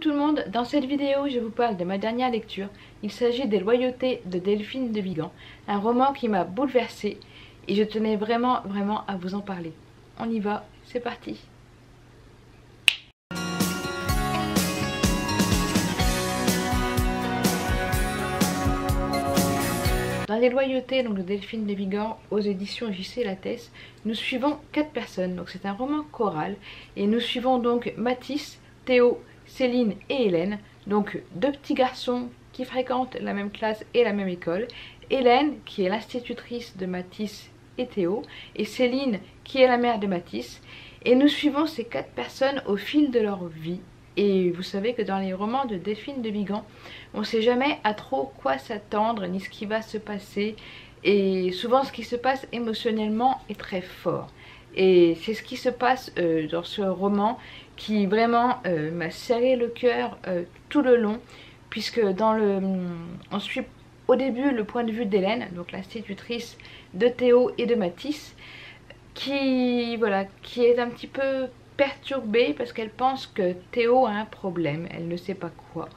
tout le monde, dans cette vidéo je vous parle de ma dernière lecture. Il s'agit des Loyautés de Delphine de Vigan, un roman qui m'a bouleversée et je tenais vraiment à vous en parler. On y va, c'est parti. Dans les Loyautés de Delphine de Vigan aux éditions J.C. Lattès, nous suivons 4 personnes, donc c'est un roman choral et nous suivons donc Mathis, Théo, Céline et Hélène, donc 2 petits garçons qui fréquentent la même classe et la même école. Hélène qui est l'institutrice de Mathis et Théo, et Céline qui est la mère de Mathis, et nous suivons ces 4 personnes au fil de leur vie. Et vous savez que dans les romans de Delphine de Vigan, on ne sait jamais à trop quoi s'attendre ni ce qui va se passer, et souvent ce qui se passe émotionnellement est très fort. Et c'est ce qui se passe dans ce roman qui vraiment m'a serré le cœur tout le long, puisque on suit au début le point de vue d'Hélène, donc l'institutrice de Théo et de Mathis, qui est un petit peu perturbée parce qu'elle pense que Théo a un problème, elle ne sait pas quoi.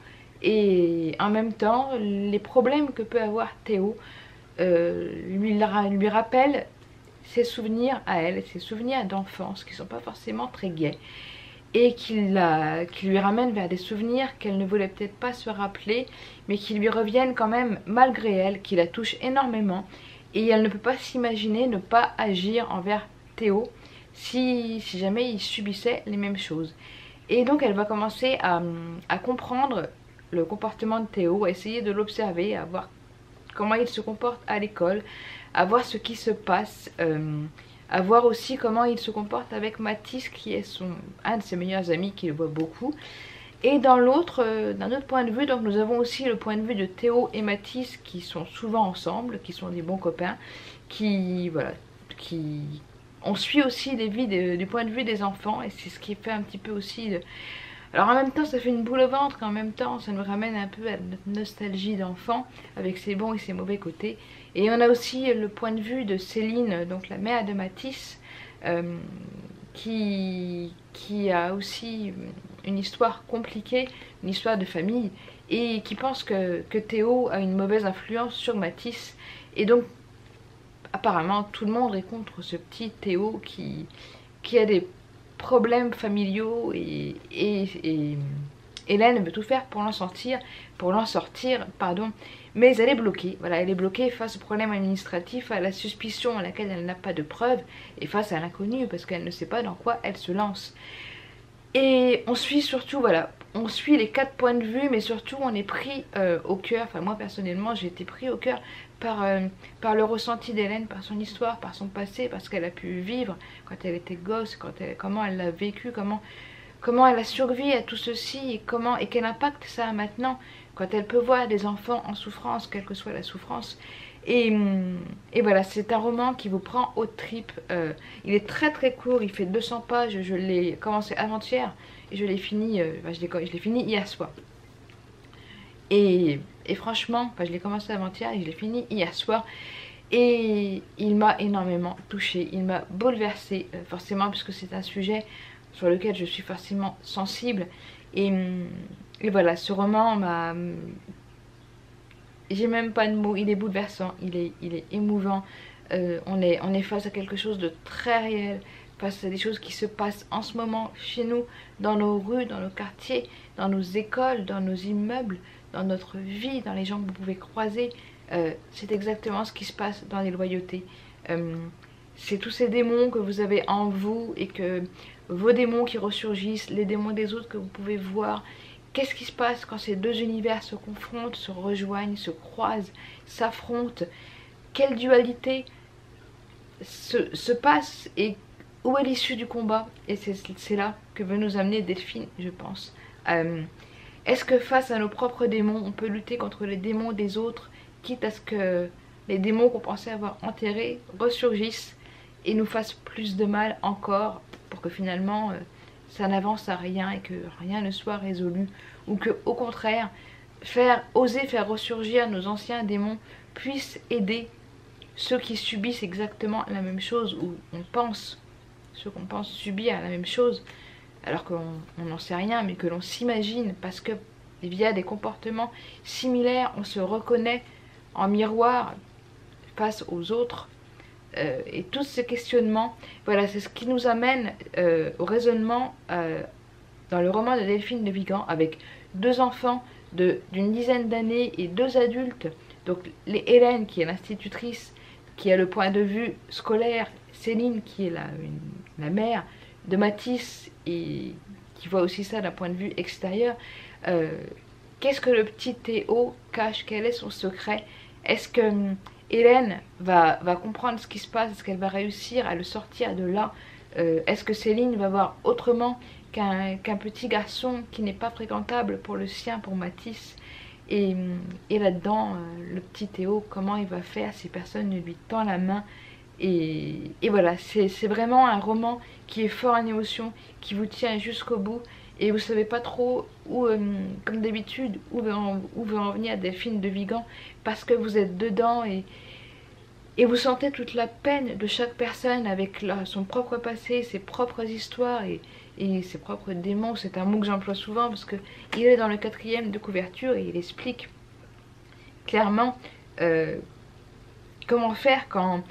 Et en même temps, les problèmes que peut avoir Théo lui rappellent ses souvenirs à elle, ses souvenirs d'enfance qui ne sont pas forcément très gais, et qui lui ramènent vers des souvenirs qu'elle ne voulait peut-être pas se rappeler, mais qui lui reviennent quand même malgré elle, qui la touchent énormément, et elle ne peut pas s'imaginer ne pas agir envers Théo si jamais il subissait les mêmes choses. Et donc elle va commencer à comprendre le comportement de Théo, à essayer de l'observer, à voir comment il se comporte à l'école, à voir ce qui se passe, à voir aussi comment il se comporte avec Mathis, qui est un de ses meilleurs amis, qui le voit beaucoup. Et d'un autre point de vue, donc nous avons aussi le point de vue de Théo et Mathis, qui sont souvent ensemble, qui sont des bons copains, on suit aussi les vies du point de vue des enfants, et c'est ce qui fait un petit peu aussi Alors en même temps ça fait une boule au ventre, qu'en même temps ça nous ramène un peu à notre nostalgie d'enfant, avec ses bons et ses mauvais côtés. Et on a aussi le point de vue de Céline, donc la mère de Mathis, qui a aussi une histoire compliquée, une histoire de famille, et qui pense que Théo a une mauvaise influence sur Mathis. Et donc apparemment tout le monde est contre ce petit Théo qui a des problèmes familiaux, et Hélène veut tout faire pour l'en sortir, mais elle est bloquée, voilà, elle est bloquée face au problème administratif, à la suspicion à laquelle elle n'a pas de preuves, et face à l'inconnu parce qu'elle ne sait pas dans quoi elle se lance. Et on suit surtout, on suit les 4 points de vue, mais surtout on est pris au cœur, enfin moi personnellement j'ai été pris au cœur par le ressenti d'Hélène, par son histoire, par son passé, par ce qu'elle a pu vivre quand elle était gosse, comment elle l'a vécu, comment elle a survécu à tout ceci, et quel impact ça a maintenant quand elle peut voir des enfants en souffrance, quelle que soit la souffrance. Et voilà, c'est un roman qui vous prend aux tripes. Il est très court, il fait 200 pages, je l'ai commencé avant-hier et je l'ai fini, je l'ai fini hier soir. Et franchement, je l'ai commencé avant-hier et je l'ai fini hier soir. Et il m'a énormément touchée, il m'a bouleversée, forcément, puisque c'est un sujet sur lequel je suis forcément sensible. Et voilà, ce roman m'a... J'ai même pas de mots, il est bouleversant, il est émouvant. On est face à quelque chose de très réel, face à des choses qui se passent en ce moment chez nous, dans nos rues, dans nos quartiers, dans nos écoles, dans nos immeubles, dans notre vie, dans les gens que vous pouvez croiser. C'est exactement ce qui se passe dans les Loyautés. C'est tous ces démons que vous avez en vous, et que vos démons qui ressurgissent, les démons des autres que vous pouvez voir. Qu'est-ce qui se passe quand ces 2 univers se confrontent, se rejoignent, se croisent, s'affrontent? Quelle dualité se passe, et où est l'issue du combat? Et c'est là que veut nous amener Delphine, je pense. Est-ce que face à nos propres démons, on peut lutter contre les démons des autres, quitte à ce que les démons qu'on pensait avoir enterrés ressurgissent et nous fassent plus de mal encore, pour que finalement ça n'avance à rien et que rien ne soit résolu, ou que au contraire oser faire ressurgir nos anciens démons puisse aider ceux qui subissent exactement la même chose, ou ceux qu'on pense subir la même chose, alors qu'on n'en sait rien, mais que l'on s'imagine, parce que via des comportements similaires, on se reconnaît en miroir face aux autres. Et tous ces questionnements, voilà, c'est ce qui nous amène au raisonnement dans le roman de Delphine de Vigan, avec 2 enfants d'une dizaine d'années et 2 adultes. Donc Hélène qui est l'institutrice, qui a le point de vue scolaire, Céline qui est la mère de Mathis et qui voit aussi ça d'un point de vue extérieur. Qu'est-ce que le petit Théo cache? Quel est son secret? Est-ce que Hélène va comprendre ce qui se passe? Est-ce qu'elle va réussir à le sortir de là? Est-ce que Céline va voir autrement qu'un petit garçon qui n'est pas fréquentable pour le sien, pour Mathis? Et là-dedans, le petit Théo, comment il va faire si personne ne lui tend la main? Et voilà, c'est vraiment un roman qui est fort en émotion, qui vous tient jusqu'au bout. Et vous savez pas trop où, comme d'habitude, où veut en venir Delphine de Vigan, parce que vous êtes dedans et vous sentez toute la peine de chaque personne avec son propre passé, ses propres histoires et ses propres démons. C'est un mot que j'emploie souvent parce que il est dans le 4e de couverture et il explique clairement comment faire quand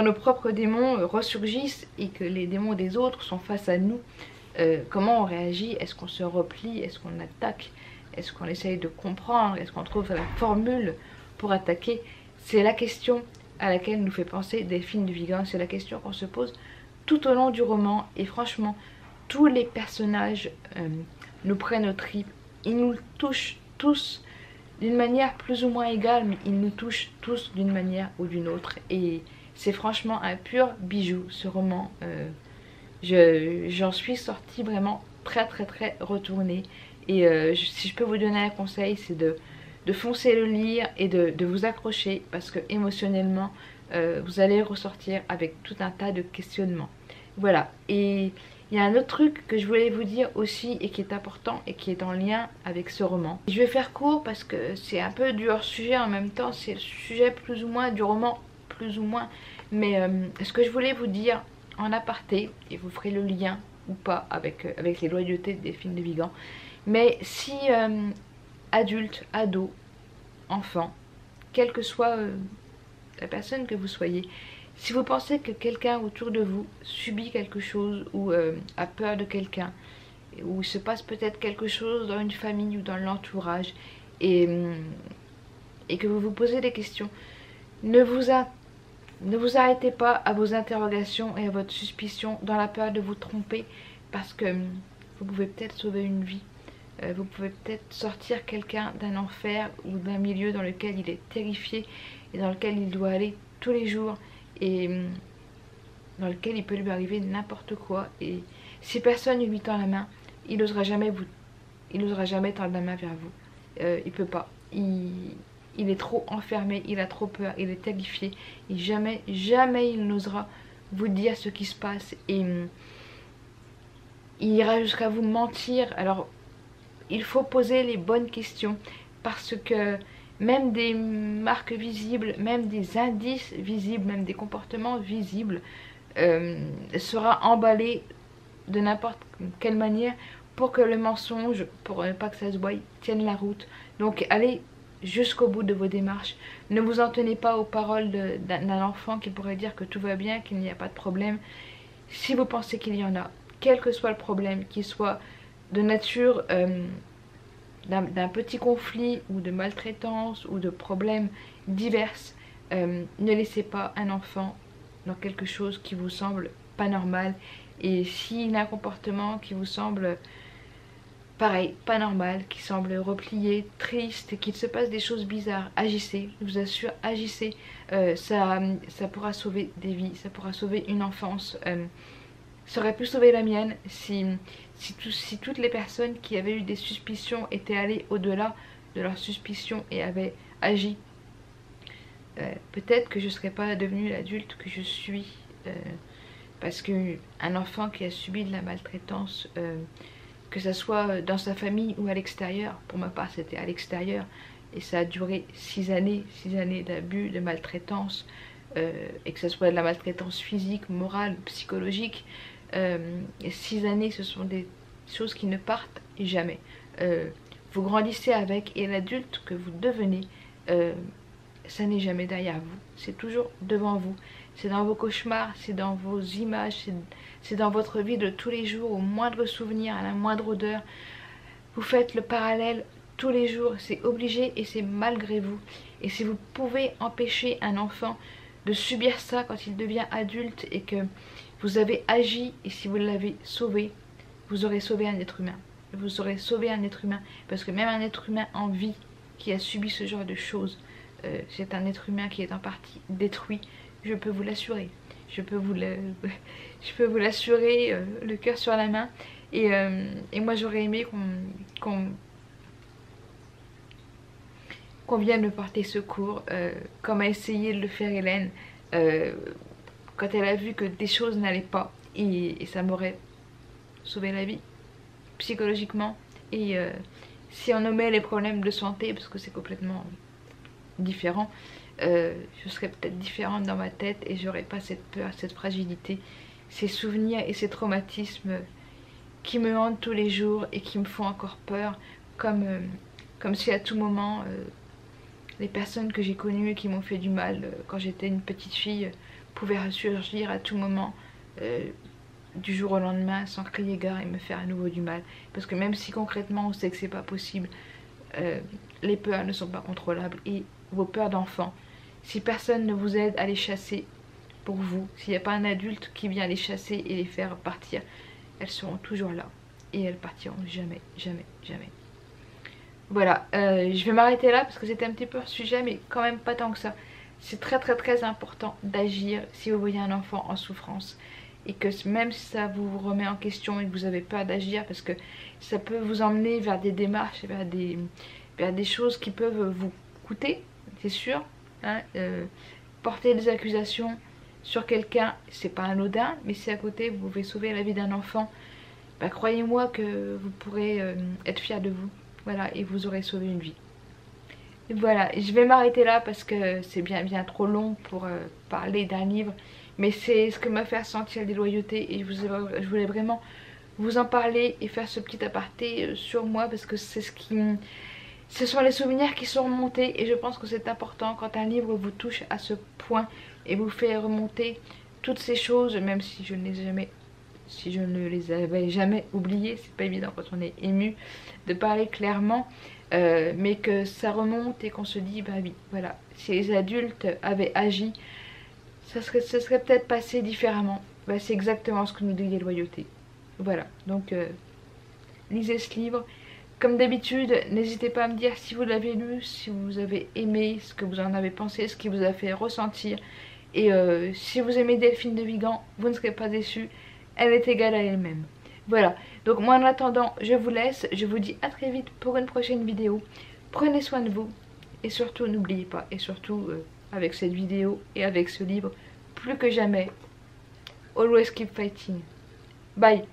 nos propres démons ressurgissent et que les démons des autres sont face à nous. Comment on réagit? Est-ce qu'on se replie? Est-ce qu'on attaque? Est-ce qu'on essaye de comprendre? Est-ce qu'on trouve la formule pour attaquer? C'est la question à laquelle nous fait penser Delphine de Vigan. C'est la question qu'on se pose tout au long du roman. Et franchement, tous les personnages nous prennent aux tripes. Ils nous touchent tous d'une manière plus ou moins égale, mais ils nous touchent tous d'une manière ou d'une autre. Et c'est franchement un pur bijou, ce roman. J'en suis sortie vraiment très retournée. Et si je peux vous donner un conseil, c'est de foncer le lire et de vous accrocher, parce que émotionnellement, vous allez ressortir avec tout un tas de questionnements. Voilà. Et il y a un autre truc que je voulais vous dire aussi et qui est important et qui est en lien avec ce roman. Je vais faire court parce que c'est un peu du hors-sujet en même temps. C'est le sujet plus ou moins du roman, plus ou moins. Mais ce que je voulais vous dire en aparté, et vous ferez le lien ou pas avec les loyautés des films de Vigan. Mais si adulte, ado, enfant, quelle que soit la personne que vous soyez, si vous pensez que quelqu'un autour de vous subit quelque chose ou a peur de quelqu'un, ou il se passe peut-être quelque chose dans une famille ou dans l'entourage, et que vous vous posez des questions, ne vous arrêtez pas à vos interrogations et à votre suspicion dans la peur de vous tromper, parce que vous pouvez peut-être sauver une vie. Vous pouvez peut-être sortir quelqu'un d'un enfer ou d'un milieu dans lequel il est terrifié et dans lequel il doit aller tous les jours et dans lequel il peut lui arriver n'importe quoi. Et si personne ne lui tend la main, il n'osera jamais tendre la main vers vous. Il peut pas. Il est trop enfermé, il a trop peur, il est terrifié. Et jamais il n'osera vous dire ce qui se passe. Et il ira jusqu'à vous mentir. Alors, il faut poser les bonnes questions, parce que même des marques visibles, même des indices visibles, même des comportements visibles sera emballé de n'importe quelle manière pour que le mensonge, pour ne pas que ça se voie, tienne la route. Donc allez jusqu'au bout de vos démarches. Ne vous en tenez pas aux paroles d'un enfant qui pourrait dire que tout va bien, qu'il n'y a pas de problème. Si vous pensez qu'il y en a, quel que soit le problème, qu'il soit de nature d'un petit conflit ou de maltraitance ou de problèmes divers, ne laissez pas un enfant dans quelque chose qui vous semble pas normal. Et s'il a un comportement qui vous semble pareil, pas normal, qui semble replié, triste, qu'il se passe des choses bizarres, agissez, je vous assure, agissez. Ça pourra sauver des vies, ça pourra sauver une enfance. Ça aurait pu sauver la mienne si toutes les personnes qui avaient eu des suspicions étaient allées au-delà de leurs suspicions et avaient agi. Peut-être que je ne serais pas devenue l'adulte que je suis. Parce qu'un enfant qui a subi de la maltraitance, que ce soit dans sa famille ou à l'extérieur, pour ma part c'était à l'extérieur, et ça a duré 6 années d'abus, de maltraitance, et que ce soit de la maltraitance physique, morale, psychologique. Et 6 années, ce sont des choses qui ne partent jamais. Vous grandissez avec, et l'adulte que vous devenez, ça n'est jamais derrière vous, c'est toujours devant vous. C'est dans vos cauchemars, c'est dans vos images, c'est dans votre vie de tous les jours, au moindre souvenir, à la moindre odeur. Vous faites le parallèle tous les jours, c'est obligé et c'est malgré vous. Et si vous pouvez empêcher un enfant de subir ça quand il devient adulte et que vous avez agi, et si vous l'avez sauvé, vous aurez sauvé un être humain. Vous aurez sauvé un être humain, parce que même un être humain en vie qui a subi ce genre de choses, c'est un être humain qui est en partie détruit, je peux vous l'assurer. Je peux vous l'assurer, le cœur sur la main. Et moi j'aurais aimé qu'on vienne me porter secours, comme a essayé de le faire Hélène, quand elle a vu que des choses n'allaient pas, et ça m'aurait sauvé la vie, psychologiquement. Et si on nommait les problèmes de santé, parce que c'est complètement différent, je serais peut-être différente dans ma tête et j'aurais pas cette peur, cette fragilité, ces souvenirs et ces traumatismes qui me hantent tous les jours et qui me font encore peur, comme si à tout moment les personnes que j'ai connues et qui m'ont fait du mal quand j'étais une petite fille pouvaient ressurgir à tout moment, du jour au lendemain, sans crier gare, et me faire à nouveau du mal. Parce que même si concrètement on sait que c'est pas possible, les peurs ne sont pas contrôlables. Et vos peurs d'enfant, si personne ne vous aide à les chasser pour vous, s'il n'y a pas un adulte qui vient les chasser et les faire partir, elles seront toujours là et elles partiront jamais, jamais, jamais. Voilà, je vais m'arrêter là parce que c'était un petit peu un sujet, mais quand même pas tant que ça. C'est très très très important d'agir si vous voyez un enfant en souffrance, et que même si ça vous remet en question et que vous avez peur d'agir, parce que ça peut vous emmener vers des démarches, vers des choses qui peuvent vous coûter, c'est sûr, hein, porter des accusations sur quelqu'un, c'est pas anodin, mais si à côté vous pouvez sauver la vie d'un enfant, bah, croyez-moi que vous pourrez être fier de vous, voilà, et vous aurez sauvé une vie. Et voilà, je vais m'arrêter là parce que c'est bien trop long pour parler d'un livre, mais c'est ce que m'a fait ressentir des loyautés, et je voulais vraiment vous en parler et faire ce petit aparté sur moi, parce que c'est ce sont les souvenirs qui sont remontés, et je pense que c'est important quand un livre vous touche à ce point et vous fait remonter toutes ces choses, même si je ne les avais jamais oubliées. C'est pas évident quand on est ému de parler clairement, mais que ça remonte et qu'on se dit bah oui, voilà, si les adultes avaient agi, ça serait peut-être passé différemment. Bah, c'est exactement ce que nous dit les loyautés. Voilà, donc lisez ce livre. Comme d'habitude, n'hésitez pas à me dire si vous l'avez lu, si vous avez aimé, ce que vous en avez pensé, ce qui vous a fait ressentir. Et si vous aimez Delphine de Vigan, vous ne serez pas déçus, elle est égale à elle-même. Voilà, donc moi en attendant, je vous laisse, je vous dis à très vite pour une prochaine vidéo. Prenez soin de vous, et surtout n'oubliez pas, et surtout avec cette vidéo et avec ce livre, plus que jamais, always keep fighting. Bye.